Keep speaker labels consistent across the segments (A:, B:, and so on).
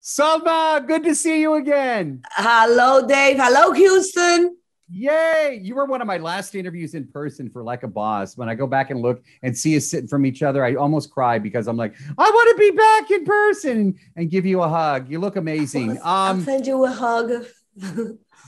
A: Salma, good to see you again.
B: Hello, Dave. Hello, Houston.
A: Yay. You were one of my last interviews in person for Like a Boss. When I go back and look and see us sitting from each other, I almost cry because I'm like, I want to be back in person and give you a hug. You look amazing.
B: I'll send you a hug.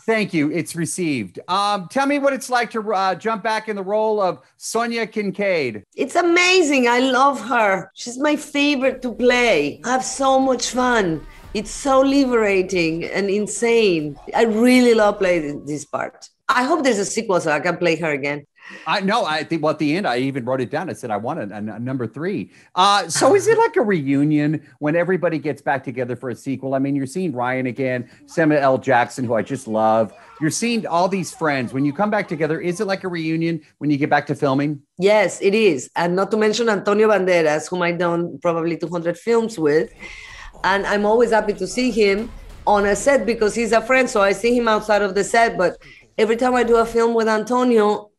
A: Thank you. It's received. Tell me what it's like to jump back in the role of Sonia Kincaid.
B: It's amazing. I love her. She's my favorite to play. I have so much fun. It's so liberating and insane. I really love playing this part. I hope there's a sequel so I can play her again.
A: I think, well, at the end, I even wrote it down. I said, I want a number 3. So is it like a reunion when everybody gets back together for a sequel? I mean, you're seeing Ryan again, Samuel L. Jackson, who I just love. You're seeing all these friends. When you come back together, is it like a reunion when you get back to filming?
B: Yes, it is. And not to mention Antonio Banderas, whom I've done probably 200 films with. And I'm always happy to see him on a set because he's a friend. So I see him outside of the set. But every time I do a film with Antonio,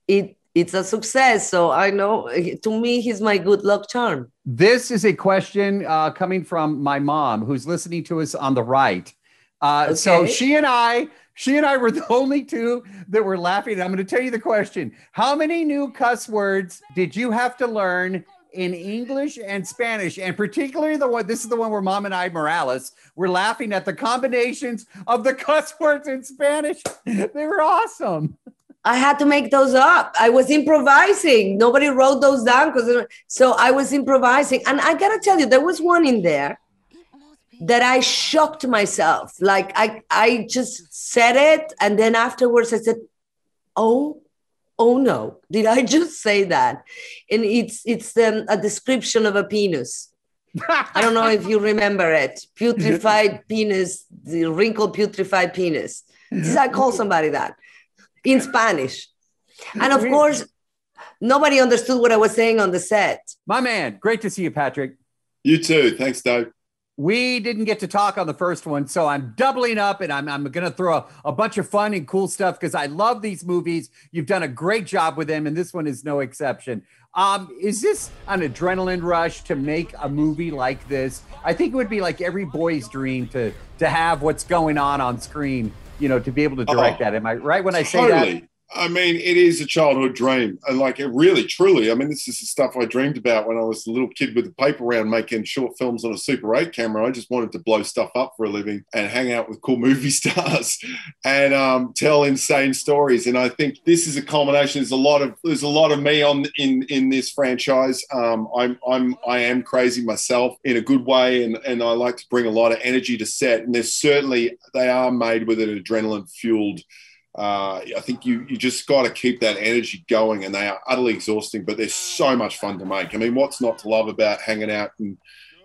B: it's a success. So I know, to me, he's my good luck charm.
A: This is a question coming from my mom, who's listening to us on the right. Okay. So she and I were the only two that were laughing. I'm going to tell you the question. How many new cuss words did you have to learn in English and Spanish? And particularly this is the one where Mom and I, Morales, were laughing at the combinations of the cuss words in Spanish. They were awesome.
B: I had to make those up. I was improvising. Nobody wrote those down. So I was improvising. And I got to tell you, there was one in there that I shocked myself. Like I just said it. And then afterwards I said, oh no, did I just say that? And it's a description of a penis. I don't know if you remember it. Putrefied penis, the wrinkled putrefied penis. I call somebody that in Spanish. And of course, nobody understood what I was saying on the set.
A: My man, great to see you, Patrick.
C: You too. Thanks, Dave.
A: We didn't get to talk on the first one, so I'm doubling up and I'm going to throw a bunch of fun and cool stuff because I love these movies. You've done a great job with them, and this one is no exception. Is this an adrenaline rush to make a movie like this? I think it would be like every boy's dream to have what's going on screen, you know, to be able to direct that. Am I right when I say that?
C: I mean, it is a childhood dream. And like it really, truly, I mean, this is the stuff I dreamed about when I was a little kid with a paper round making short films on a Super 8 camera. I just wanted to blow stuff up for a living and hang out with cool movie stars and tell insane stories. And I think this is a culmination. There's a lot of me in this franchise. I am crazy myself in a good way. And I like to bring a lot of energy to set. And they are made with an adrenaline fueled. I think you just got to keep that energy going, and they are utterly exhausting, but they're so much fun to make. I mean, what's not to love about hanging out in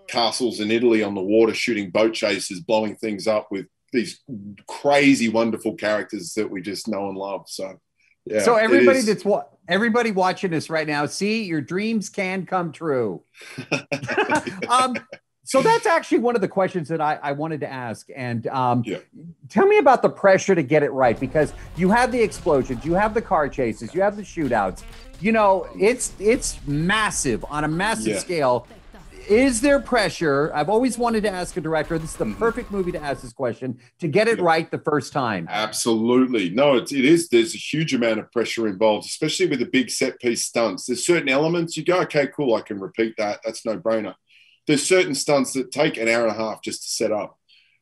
C: castles in Italy on the water, shooting boat chases, blowing things up with these crazy, wonderful characters that we just know and love. So, yeah.
A: So everybody watching this right now, see, your dreams can come true. So that's actually one of the questions that I wanted to ask. And tell me about the pressure to get it right, because you have the explosions, you have the car chases, you have the shootouts. You know, it's massive on a massive scale. Is there pressure? I've always wanted to ask a director, this is the perfect movie to ask this question, to get it right the first time.
C: Absolutely. No, it is. There's a huge amount of pressure involved, especially with the big set piece stunts. There's certain elements you go, okay, cool, I can repeat that. That's no brainer. There's certain stunts that take an hour and a half just to set up,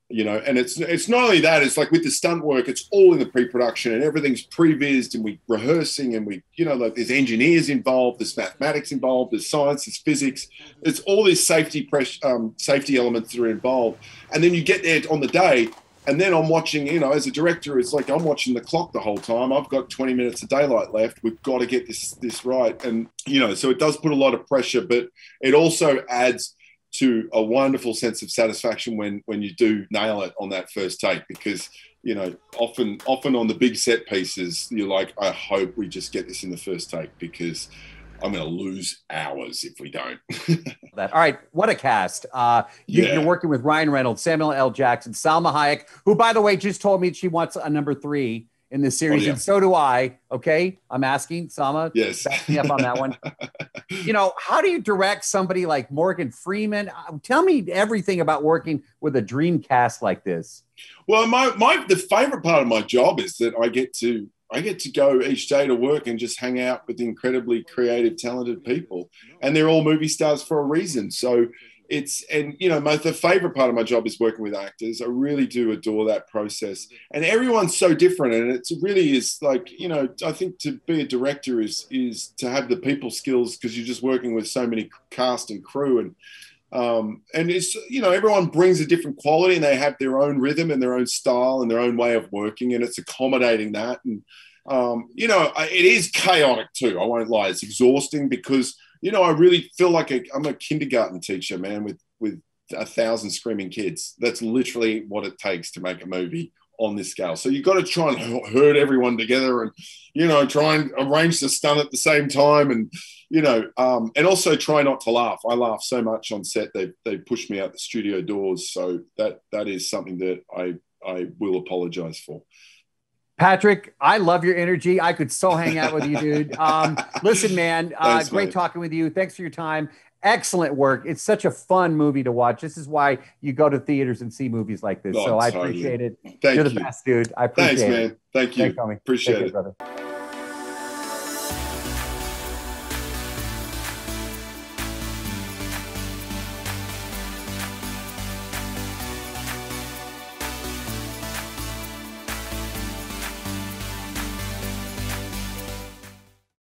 C: you know, and it's not only that, it's like with the stunt work, it's all in the pre-production and everything's pre-vised and we rehearsing and we, you know, like there's engineers involved, there's mathematics involved, there's science, there's physics, it's all these safety elements that are involved. And then you get there on the day and then I'm watching, you know, as a director, it's like I'm watching the clock the whole time. I've got 20 minutes of daylight left. We've got to get this right. And, you know, so it does put a lot of pressure, but it also adds to a wonderful sense of satisfaction when you do nail it on that first take, because, you know, often on the big set pieces, you're like, I hope we just get this in the first take because I'm going to lose hours if we don't.
A: All right. What a cast. You're working with Ryan Reynolds, Samuel L. Jackson, Salma Hayek, who, by the way, just told me she wants a number 3. in this series, and so do I. Okay, I'm asking Salma.
C: Yes,
A: back me up on that one. You know, how do you direct somebody like Morgan Freeman? Tell me everything about working with a dream cast like this.
C: Well, the favorite part of my job is that I get to go each day to work and just hang out with incredibly creative, talented people, and they're all movie stars for a reason. So the favorite part of my job is working with actors. I really do adore that process, and everyone's so different. And it really is like, I think to be a director is to have the people skills, because you're just working with so many cast and crew, and it's, everyone brings a different quality, and they have their own rhythm and their own style and their own way of working, and it's accommodating that. And, it is chaotic too. I won't lie. It's exhausting because, I really feel like I'm a kindergarten teacher, man, with 1,000 screaming kids. That's literally what it takes to make a movie on this scale. So you've got to try and herd everyone together and, try and arrange the stunt at the same time. And, and also try not to laugh. I laugh so much on set. They push me out the studio doors. So that is something that I will apologize for.
A: Patrick, I love your energy. I could so hang out with you, dude. Listen, man,
C: Thanks,
A: great
C: mate.
A: talking with you. Thanks for your time. Excellent work. It's such a fun movie to watch. This is why you go to theaters and see movies like this.
C: Oh,
A: so I
C: totally.
A: appreciate it.
C: Thank
A: You're
C: you.
A: the best, dude. I appreciate
C: Thanks,
A: it.
C: man. Thank you.
A: Thanks, homie.
C: Appreciate
A: Take
C: it.
A: care, brother.